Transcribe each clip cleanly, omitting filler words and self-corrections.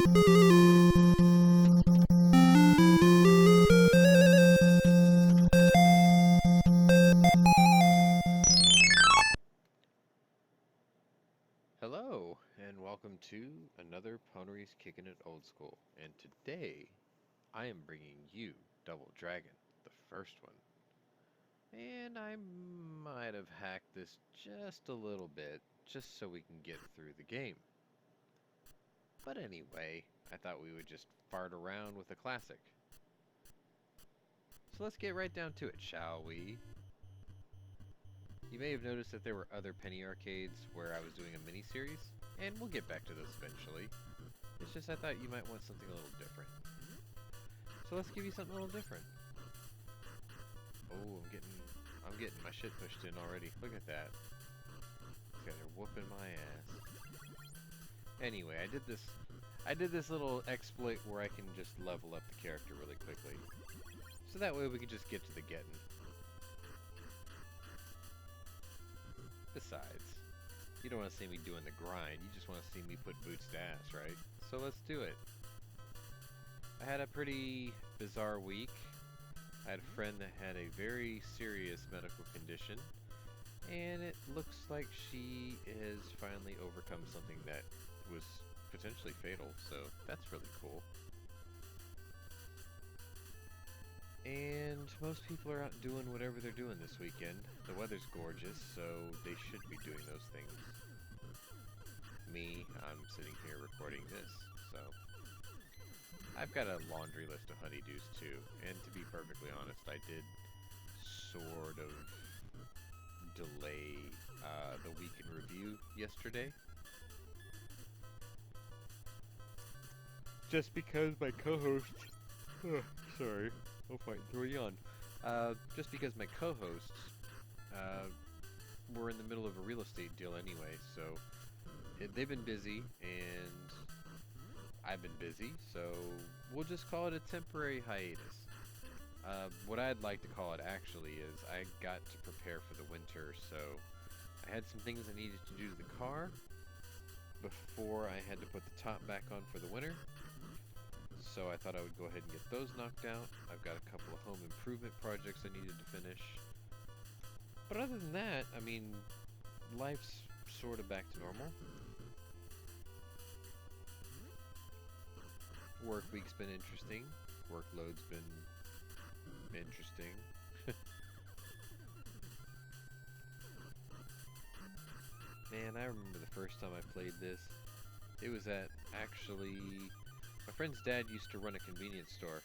Hello, and welcome to another Pwnery's Kicking It Old School. And today, I am bringing you Double Dragon, the first one. And I might have hacked this just a little bit, just so we can get through the game. But anyway, I thought we would just fart around with a classic. So let's get right down to it, shall we? You may have noticed that there were other penny arcades where I was doing a mini-series, and we'll get back to those eventually. It's just I thought you might want something a little different. So let's give you something a little different. Oh, I'm getting my shit pushed in already. Look at that. These guys are whooping my ass. Anyway, I did this little exploit where I can just level up the character really quickly. So that way we can just get to the getting. Besides, you don't want to see me doing the grind, you just want to see me put boots to ass, right? So let's do it. I had a pretty bizarre week. I had a friend that had a very serious medical condition, and it looks like she has finally overcome something that was potentially fatal, so that's really cool. And most people are out doing whatever they're doing this weekend. The weather's gorgeous, so they should be doing those things. Me, I'm sitting here recording this, so I've got a laundry list of honeydews too, and to be perfectly honest, I did sort of delay the week in review yesterday. Just because my co-host... sorry. I'll fight through a yawn. Just because my co-hosts were in the middle of a real estate deal anyway, so they've been busy and I've been busy, so we'll just call it a temporary hiatus. What I'd like to call it actually is I got to prepare for the winter, so I had some things I needed to do to the car before I had to put the top back on for the winter. So I thought I would go ahead and get those knocked out. I've got a couple of home improvement projects I needed to finish. But other than that, I mean, life's sort of back to normal. Work week's been interesting. Workload's been interesting. Man, I remember the first time I played this. It was at actually... My friend's dad used to run a convenience store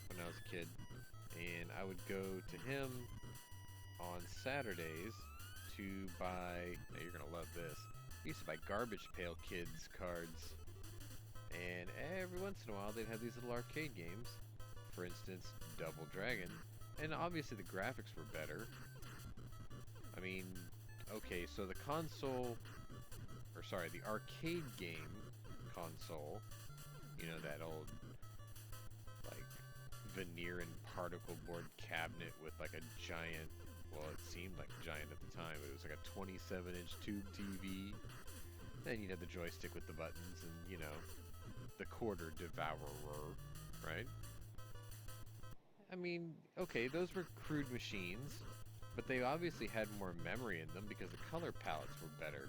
when I was a kid, and I would go to him on Saturdays to buy, now you're gonna love this, I used to buy Garbage Pail Kids cards, and every once in a while they'd have these little arcade games, for instance, Double Dragon, and obviously the graphics were better. I mean, okay, so the console, or sorry, the arcade game console, you know, that old, like, veneer and particle board cabinet with, like, a giant, well, it seemed like giant at the time, but it was like a 27-inch tube TV. Then you'd have the joystick with the buttons and, you know, the quarter devourer, right? I mean, okay, those were crude machines, but they obviously had more memory in them because the color palettes were better.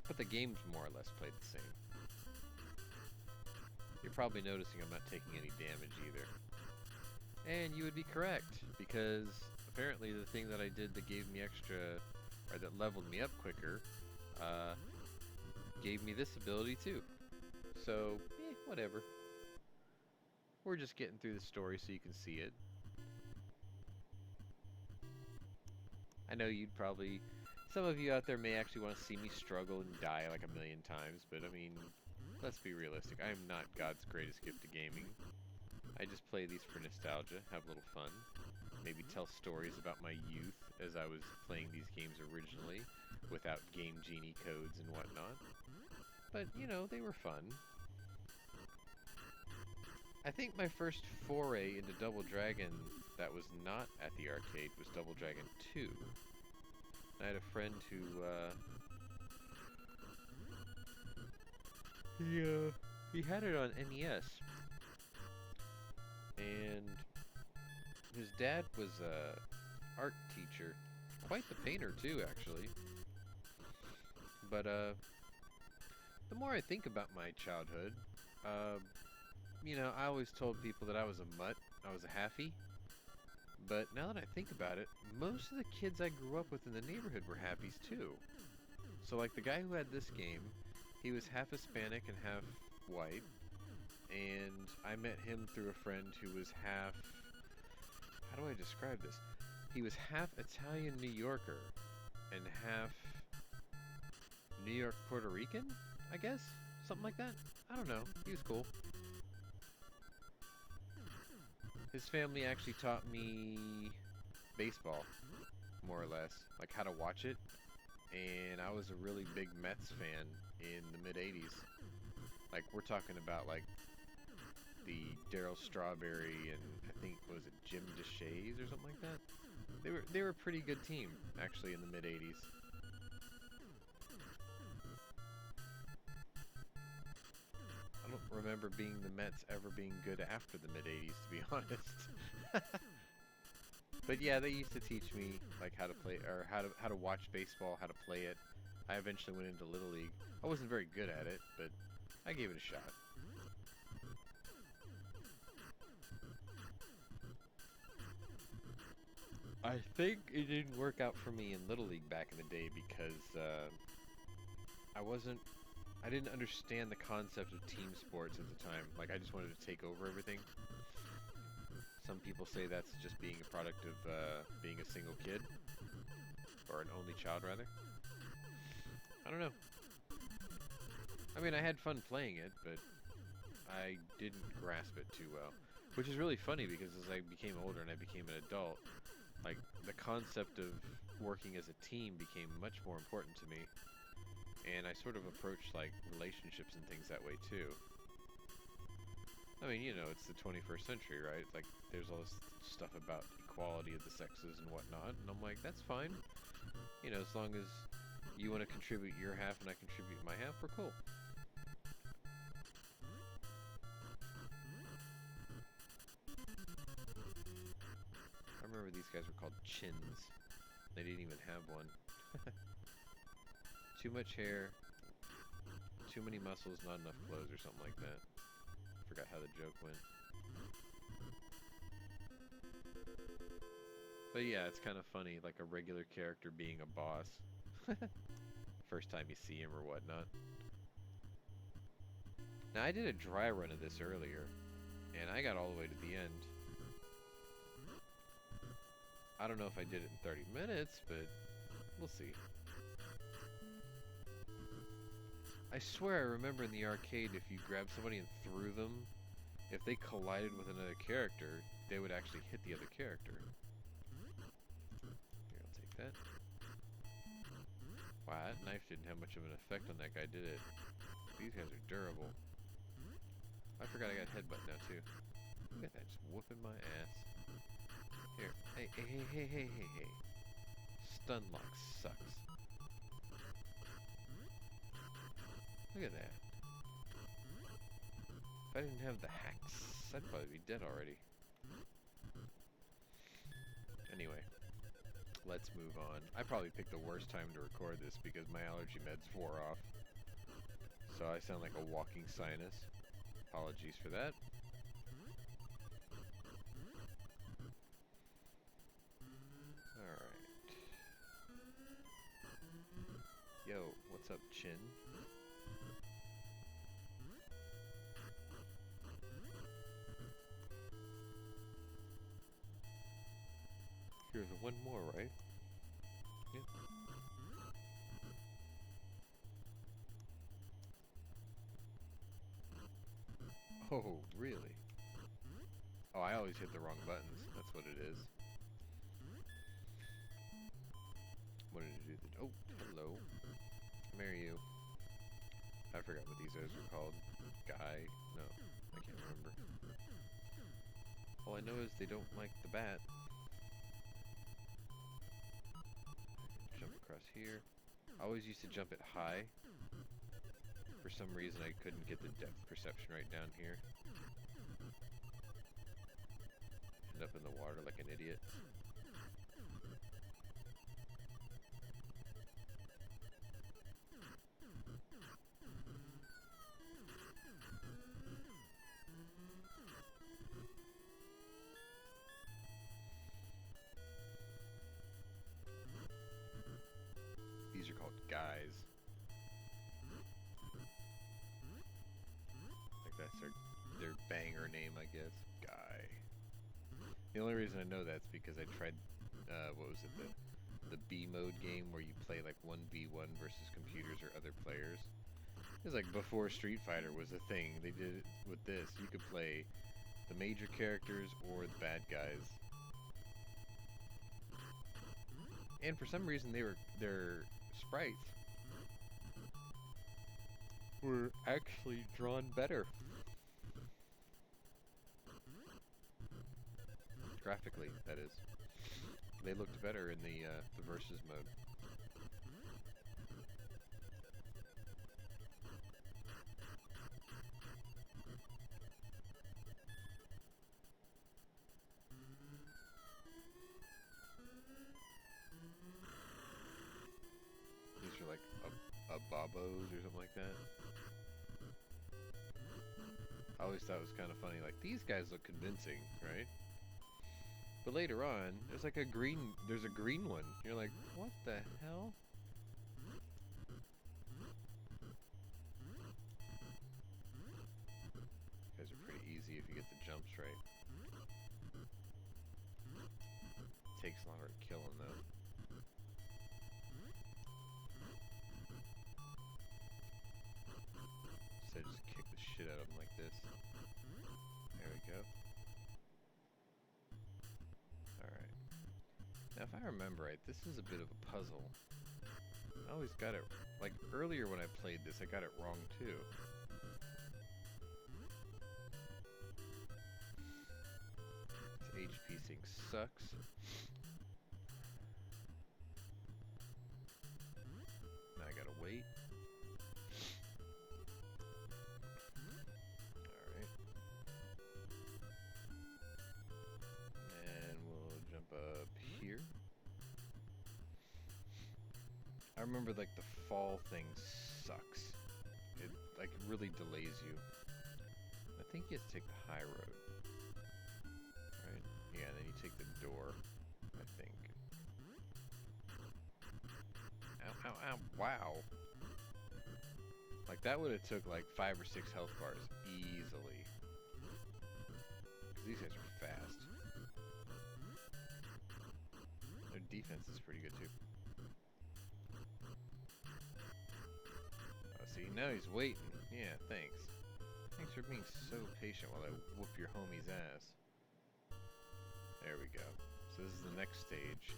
But the games more or less played the same. You're probably noticing I'm not taking any damage either. And you would be correct, because apparently the thing that I did that gave me extra, or that leveled me up quicker, gave me this ability too. So, whatever. We're just getting through the story so you can see it. I know you'd probably, some of you out there may actually want to see me struggle and die like a million times, but I mean, let's be realistic. I am not God's greatest gift to gaming. I just play these for nostalgia, have a little fun, maybe tell stories about my youth as I was playing these games originally, without Game Genie codes and whatnot. But, you know, they were fun. I think my first foray into Double Dragon that was not at the arcade was Double Dragon 2. I had a friend who He had it on NES, and his dad was a art teacher, quite the painter too, actually. But the more I think about my childhood, uh, I always told people that I was a mutt, I was a halfie. But now that I think about it, most of the kids I grew up with in the neighborhood were halfies too. So like the guy who had this game, he was half Hispanic and half white, and I met him through a friend who was half, how do I describe this? He was half Italian New Yorker and half New York Puerto Rican, I guess? Something like that? I don't know. He was cool. His family actually taught me baseball, more or less, like how to watch it. And I was a really big Mets fan in the mid '80s. Like we're talking about like the Darryl Strawberry and I think what was it Jim DeShays or something like that. They were a pretty good team actually in the mid '80s. I don't remember being the Mets ever being good after the mid '80s, to be honest. But yeah, they used to teach me like how to play or how to watch baseball, how to play it. I eventually went into Little League. I wasn't very good at it, but I gave it a shot. I think it didn't work out for me in Little League back in the day because I wasn't I didn't understand the concept of team sports at the time. Like I just wanted to take over everything. Some people say that's just being a product of being a single kid or an only child rather. I don't know. I mean, I had fun playing it, but I didn't grasp it too well. Which is really funny because as I became older and I became an adult, like the concept of working as a team became much more important to me. And I sort of approached like relationships and things that way too. I mean, it's the 21st century, right? Like there's all this stuff about equality of the sexes and whatnot, and I'm like, that's fine. As long as you want to contribute your half and I contribute my half, we're cool. I remember these guys were called chins. They didn't even have one. Too much hair, too many muscles, not enough clothes or something like that. Forgot how the joke went. But yeah, it's kind of funny, like a regular character being a boss. First time you see him or whatnot. Now I did a dry run of this earlier, and I got all the way to the end. I don't know if I did it in 30 minutes, but we'll see. I swear I remember in the arcade if you grabbed somebody and threw them, if they collided with another character, they would actually hit the other character. Here, I'll take that. Wow, that knife didn't have much of an effect on that guy, did it? These guys are durable. I forgot I got headbutt now too. Look at that, just whooping my ass. Here, hey. Stun lock sucks. Look at that. If I didn't have the hacks, I'd probably be dead already. Anyway, let's move on. I probably picked the worst time to record this because my allergy meds wore off. So I sound like a walking sinus. Apologies for that. Alright. Yo, what's up, Chin? Here's one more, right? Yep. Oh, really? Oh, I always hit the wrong buttons. That's what it is. What did it do? Oh, hello. Marry you. I forgot what these guys were called. Guy? No, I can't remember. All I know is they don't like the bat. Jump across here. I always used to jump it high. For some reason I couldn't get the depth perception right down here. End up in the water like an idiot. These are called guys. Like that's their banger name, I guess. Guy. The only reason I know that's because I tried, what was it, the B mode game where you play like 1v1 versus computers or other players. It was like before Street Fighter was a thing. They did it with this. You could play the major characters or the bad guys. And for some reason their sprites were actually drawn better. Graphically, that is. They looked better in the versus mode. These are like a babos or something like that. I always thought it was kind of funny. Like, these guys look convincing, right? But later on, there's like a green one. You're like, what the hell? These guys are pretty easy if you get the jumps right. Takes longer to kill them though. So just kick the shit out of them like this. There we go. Alright. Now if I remember right, this is a bit of a puzzle. I always got it, like earlier when I played this, I got it wrong too. This HP thing sucks. Now I gotta wait. Alright. And we'll jump up here. I remember like the fall thing sucks. It like really delays you. I think you have to take the high road. Right? Yeah, and then you take the door, I think. Ow, ow, ow, wow. Like that would have took like 5 or 6 health bars easily. Because these guys are fast. Their defense is pretty good too. Oh, see, now he's waiting. Yeah, thanks. Thanks for being so patient while I whoop your homie's ass. There we go. So this is the next stage.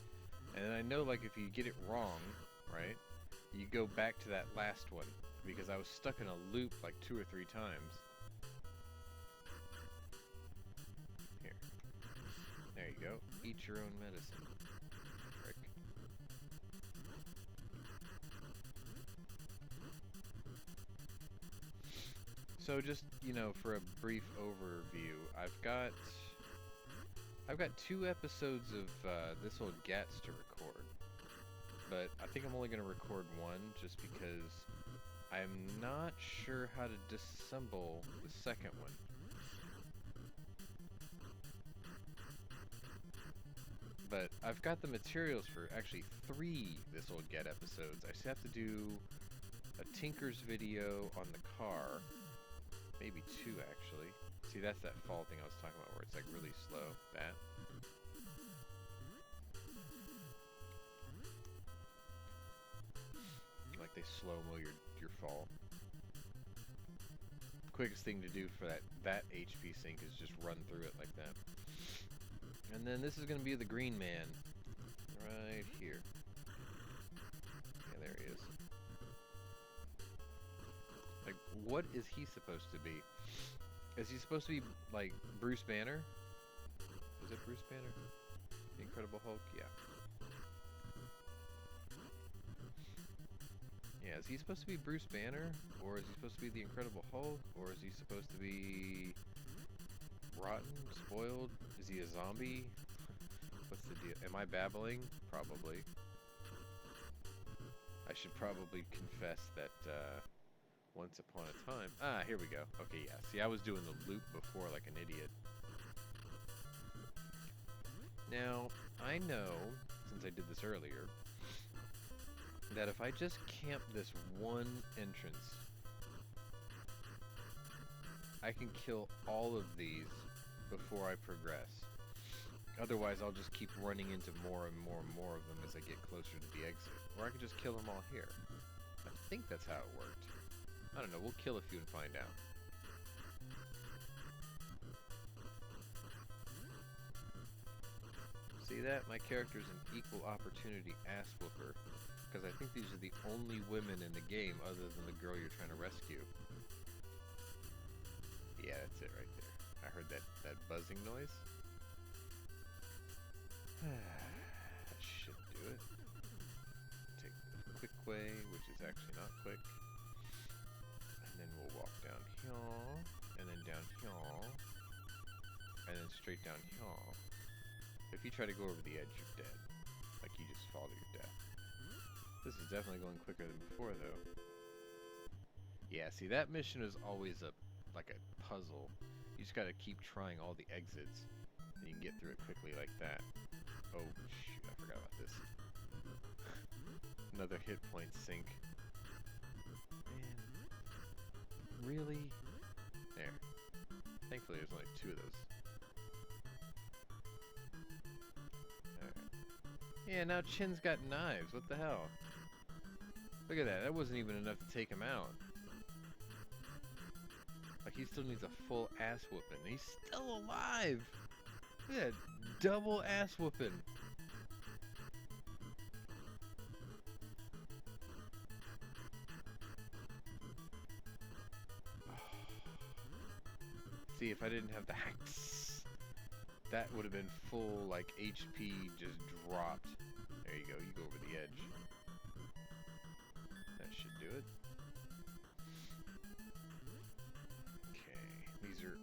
And I know, like, if you get it wrong, right, you go back to that last one. Because I was stuck in a loop like 2 or 3 times. Here. There you go. Eat your own medicine. Frick. So just, you know, for a brief overview, I've got 2 episodes of this old Gats to record. But I think I'm only going to record 1 just because I'm not sure how to disassemble the second one. But I've got the materials for actually 3 This Old Get episodes. I just have to do a Tinker's video on the car. Maybe 2 actually. See, that's that fall thing I was talking about where it's like really slow. That. Like they slow-mo your fall. Quickest thing to do for that HP sink is just run through it like that. And then this is going to be the green man. Right here. Yeah, there he is. Like, what is he supposed to be? Is he supposed to be, like, Bruce Banner? Is it Bruce Banner? The Incredible Hulk? Yeah. Yeah, is he supposed to be Bruce Banner? Or is he supposed to be the Incredible Hulk? Or is he supposed to be rotten? Spoiled? Is he a zombie? What's the deal? Am I babbling? Probably. I should probably confess that, once upon a time... Ah, here we go. Okay, yeah. See, I was doing the loop before like an idiot. Now, I know, since I did this earlier, that if I just camp this one entrance, I can kill all of these before I progress. Otherwise, I'll just keep running into more and more and more of them as I get closer to the exit. Or I can just kill them all here. I think that's how it worked. I don't know, we'll kill a few and find out. See that? My character's an equal opportunity ass whooper. Because I think these are the only women in the game other than the girl you're trying to rescue. Yeah, that's it right there. I heard that buzzing noise. That should do it. Take the quick way, which is actually not quick. And then we'll walk down here, and then down here, and then straight down here. If you try to go over the edge, you're dead. Like, you just fall to your death. This is definitely going quicker than before, though. Yeah, see, that mission is always like a puzzle. You just gotta keep trying all the exits, and you can get through it quickly like that. Oh, shoot, I forgot about this. Another hit point sink. Man. Really? There. Thankfully, there's only 2 of those. Alright. Yeah, now Chin's got knives. What the hell? Look at that. That wasn't even enough to take him out. Like, he still needs a full ass whooping. He's still alive! Look at that. Double ass whooping. See, if I didn't have the hacks, that would have been full, like, HP just dropped. There you go. You go over the edge. That should do it. Okay. These are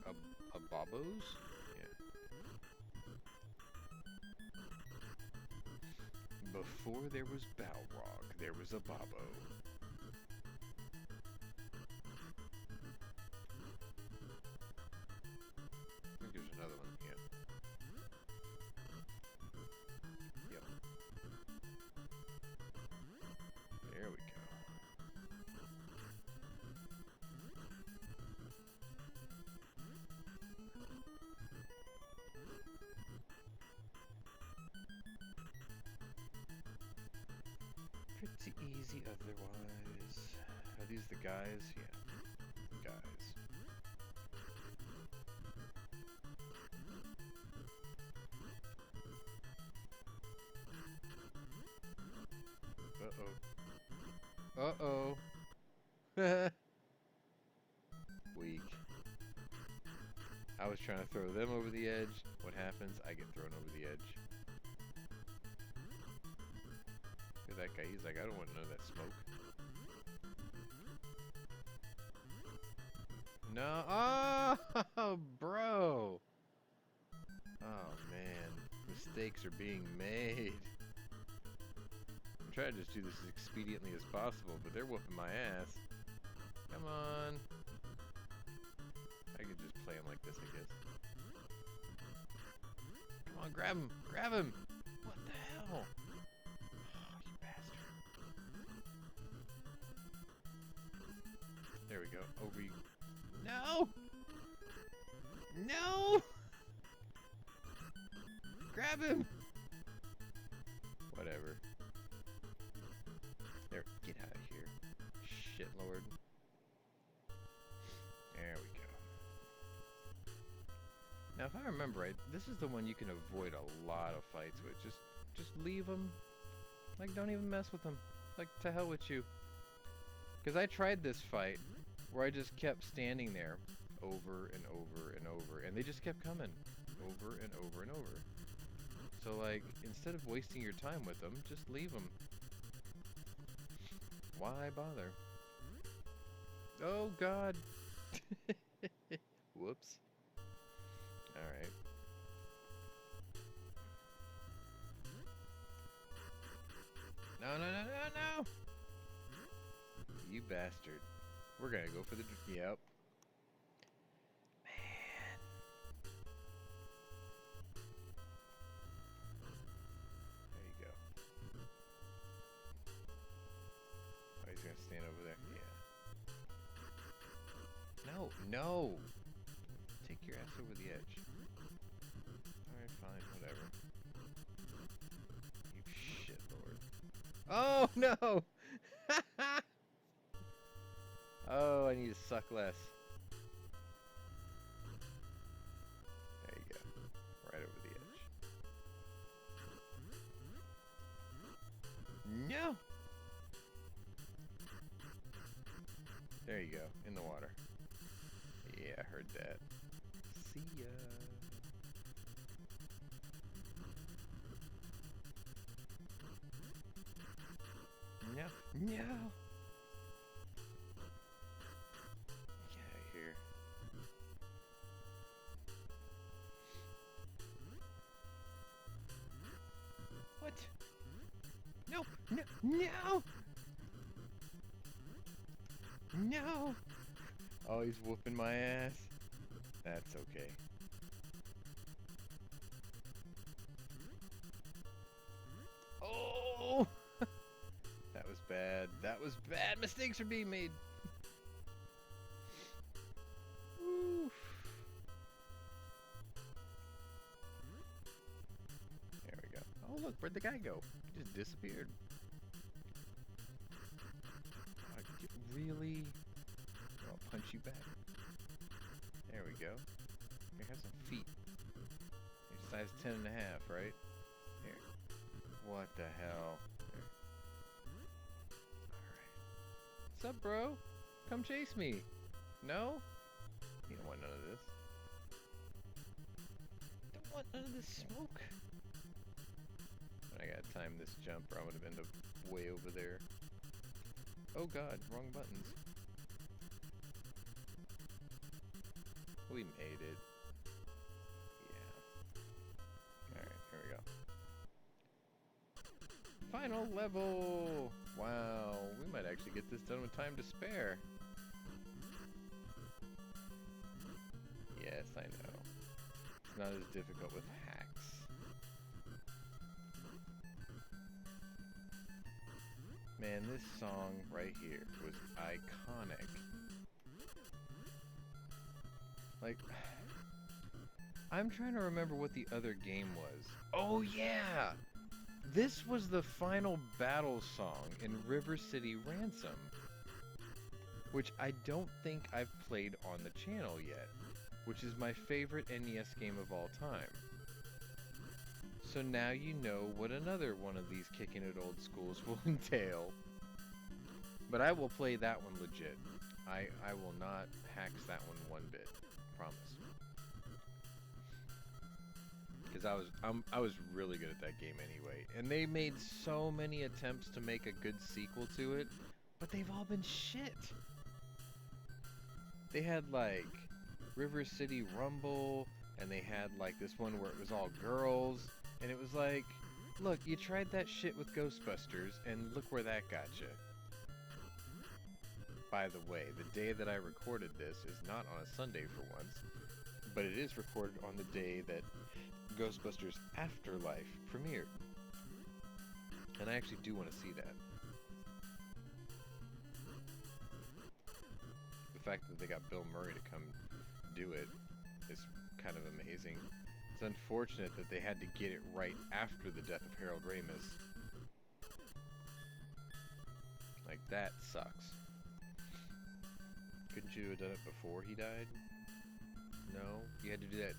abobos? Yeah. Before there was Balrog, there was a Bobo. I think there's another one, yeah. Yep. There we go. Pretty easy otherwise. Are these the guys? Yeah. Guys. Uh-oh. Uh-oh. Weak. I was trying to throw them over the edge. What happens? I get thrown over the edge. Look at that guy. He's like, I don't want none of that smoke. No. Oh, bro. Oh, man. Mistakes are being made. I'm trying to just do this as expediently as possible, but they're whooping my ass. Come on. I could just play him like this, I guess. Come on, grab him. Grab him. What the hell? Oh, you bastard. There we go. Over you. No! No! Grab him! Whatever. There, get out of here. Shit, Lord. There we go. Now, if I remember right, this is the one you can avoid a lot of fights with. Just leave them. Like, don't even mess with them. Like, to hell with you. Because I tried this fight where I just kept standing there over and over and over, and they just kept coming over and over and over. So, like, instead of wasting your time with them, just leave them. Why bother? Oh God! Whoops. Alright. No, no, no, no, no! You bastard. We're gonna go for the... Yep. Man. There you go. Oh, he's gonna stand over there? Yeah. No, no! Take your ass over the edge. Alright, fine, whatever. You shitlord. Oh, no! Oh, I need to suck less. There you go. Right over the edge. No! There you go. In the water. Yeah, I heard that. See ya. No. No! Get out of here. What? No! No! No! No! Oh, he's whooping my ass. That's okay. Oh! That was bad. That was bad. Mistakes are being made. Oof. There we go. Oh, look, where'd the guy go? He just disappeared. Really? I'll punch you back. There we go. Here, have some feet. You're size 10 and a half, right? Here. What the hell? Here. Alright. What's up, bro? Come chase me. No? You don't want none of this. Don't want none of this smoke. I gotta time this jump or I'm gonna end up way over there. Oh god, wrong buttons. We made it. Yeah. Alright, here we go. Final level! Wow, we might actually get this done with time to spare. Yes, I know. It's not as difficult with hacks. Man, this song right here was iconic. Like, I'm trying to remember what the other game was. Oh yeah! This was the final battle song in River City Ransom, which I don't think I've played on the channel yet, which is my favorite NES game of all time. So now you know what another one of these kicking it old schools will entail. But I will play that one legit. I will not hacks that one bit. Promise. Because I was really good at that game anyway. And they made so many attempts to make a good sequel to it, but they've all been shit. They had like River City Rumble, and they had like this one where it was all girls, and it was like, look, you tried that shit with Ghostbusters, and look where that got you. By the way, the day that I recorded this is not on a Sunday for once, but it is recorded on the day that Ghostbusters Afterlife premiered. And I actually do want to see that. The fact that they got Bill Murray to come do it is kind of amazing. It's unfortunate that they had to get it right after the death of Harold Ramis. Like, that sucks. Couldn't you have done it before he died? No? You had to do that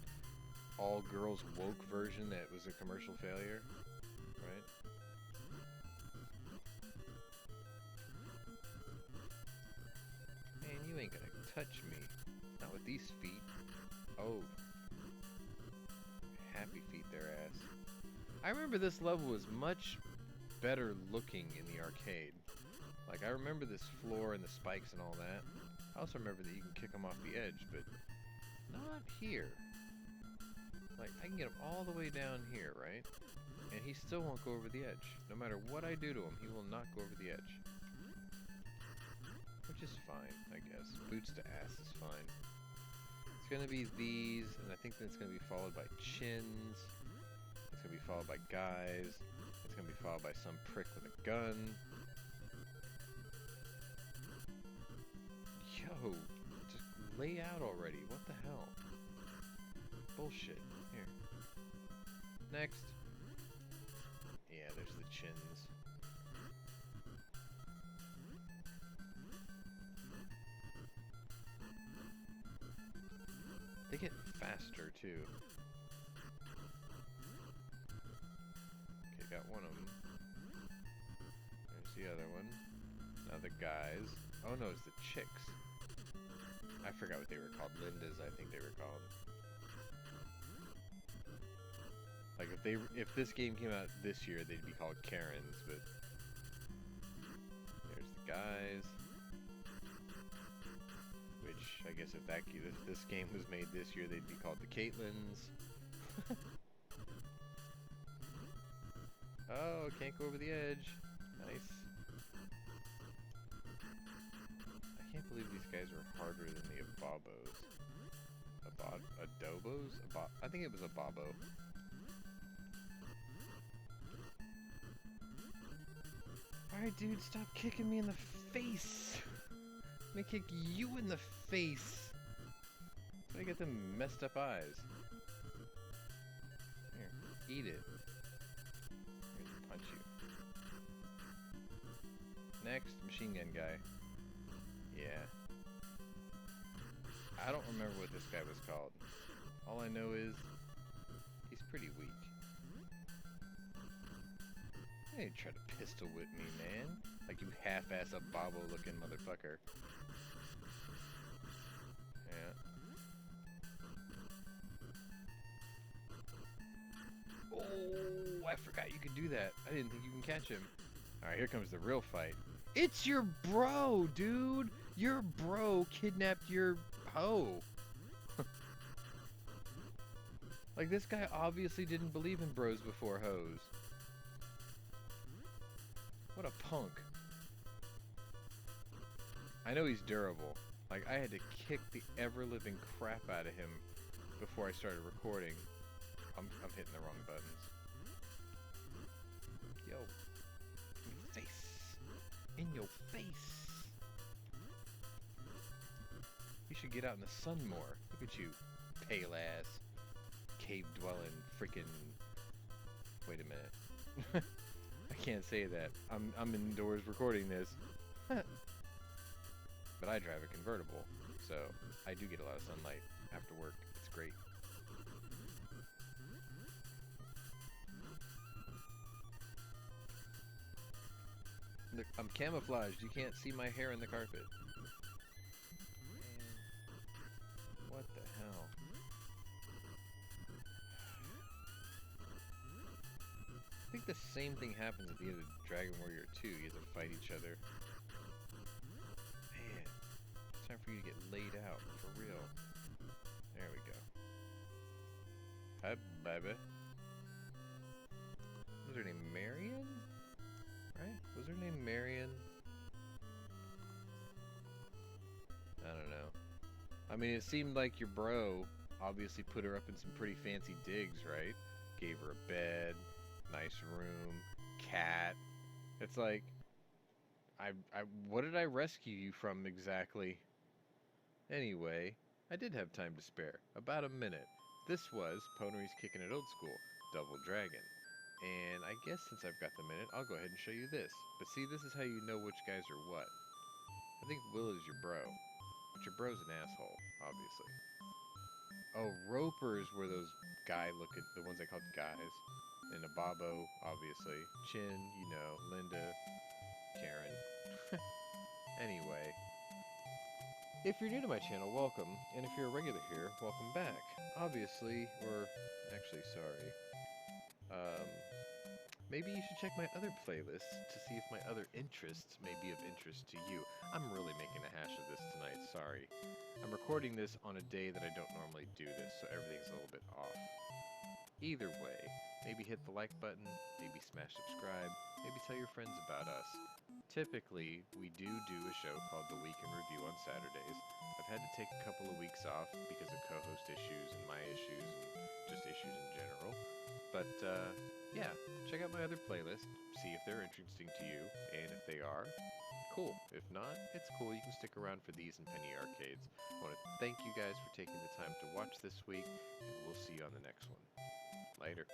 all-girls woke version that was a commercial failure? Right? Man, you ain't gonna touch me. Not with these feet. Oh. Happy feet their ass. I remember this level was much better looking in the arcade. Like, I remember this floor and the spikes and all that. I also remember that you can kick him off the edge, but not here. Like, I can get him all the way down here, right? And he still won't go over the edge. No matter what I do to him, he will not go over the edge. Which is fine, I guess. Boots to ass is fine. It's gonna be these, and I think then it's gonna be followed by chins. It's gonna be followed by guys. It's gonna be followed by some prick with a gun. Yo, just lay out already. What the hell? Bullshit. Here. Next. Yeah, there's the chins. They get faster too. Okay, got one of them. There's the other one. Now the guys. Oh no, it's the chicks. I forgot what they were called. Lindas, I think they were called. Like if this game came out this year, they'd be called Karens, but there's the guys. Which I guess if this game was made this year, they'd be called the Caitlins. Oh, can't go over the edge. Nice. I can't believe these guys were harder than the Abobos. Adobos? I think it was a Bobo. Alright, dude, stop kicking me in the face. I'm gonna kick you in the face. So I get them messed up eyes. Here, eat it. Here's a punch you. Next, machine gun guy. Yeah. I don't remember what this guy was called. All I know is he's pretty weak. Hey, try to pistol whip me, man. Like you half-ass a Bobo looking motherfucker. Yeah. Oh, I forgot you could do that. I didn't think you can catch him. Alright, here comes the real fight. It's your bro, dude! Your bro kidnapped your hoe. Like, this guy obviously didn't believe in bros before hoes. What a punk. I know he's durable. Like, I had to kick the ever-living crap out of him before I started recording. I'm hitting the wrong buttons. Yo. In your face. In your face. You should get out in the sun more. Look at you, pale ass, cave dwelling, freaking. Wait a minute. I can't say that. I'm indoors recording this. But I drive a convertible, so I do get a lot of sunlight after work. It's great. Look, I'm camouflaged. You can't see my hair in the carpet. Man, what the hell? I think the same thing happens at the end of Dragon Warrior 2. You have to fight each other. Man, it's time for you to get laid out, for real. There we go. Hi, baby. Was her name Marion? Right? Was her name Marion? I don't know. I mean, it seemed like your bro obviously put her up in some pretty fancy digs, right? Gave her a bed, nice room, cat. It's like, what did I rescue you from exactly? Anyway, I did have time to spare. About a minute. This was Pwnery's Kicking It Old School, Double Dragon. And I guess since I've got the minute, I'll go ahead and show you this. But see, this is how you know which guys are what. I think Will is your bro. But your bro's an asshole, obviously. Oh, Ropers were those guy-looking, the ones I called guys. And a Bobo, obviously. Chin, you know, Linda, Karen. Anyway. If you're new to my channel, welcome. And if you're a regular here, welcome back. Obviously, or actually, sorry. Maybe you should check my other playlists to see if my other interests may be of interest to you. I'm really making a hash of this tonight, sorry. I'm recording this on a day that I don't normally do this, so everything's a little bit off. Either way, maybe hit the like button, maybe smash subscribe, maybe tell your friends about us. Typically, we do a show called The Week in Review on Saturdays. I've had to take a couple of weeks off because of co-host issues and my issues and just issues in general. But yeah, check out my other playlist, see if they're interesting to you, and if they are, cool. If not, it's cool. You can stick around for these and penny arcades. I want to thank you guys for taking the time to watch this week, and we'll see you on the next one. Later.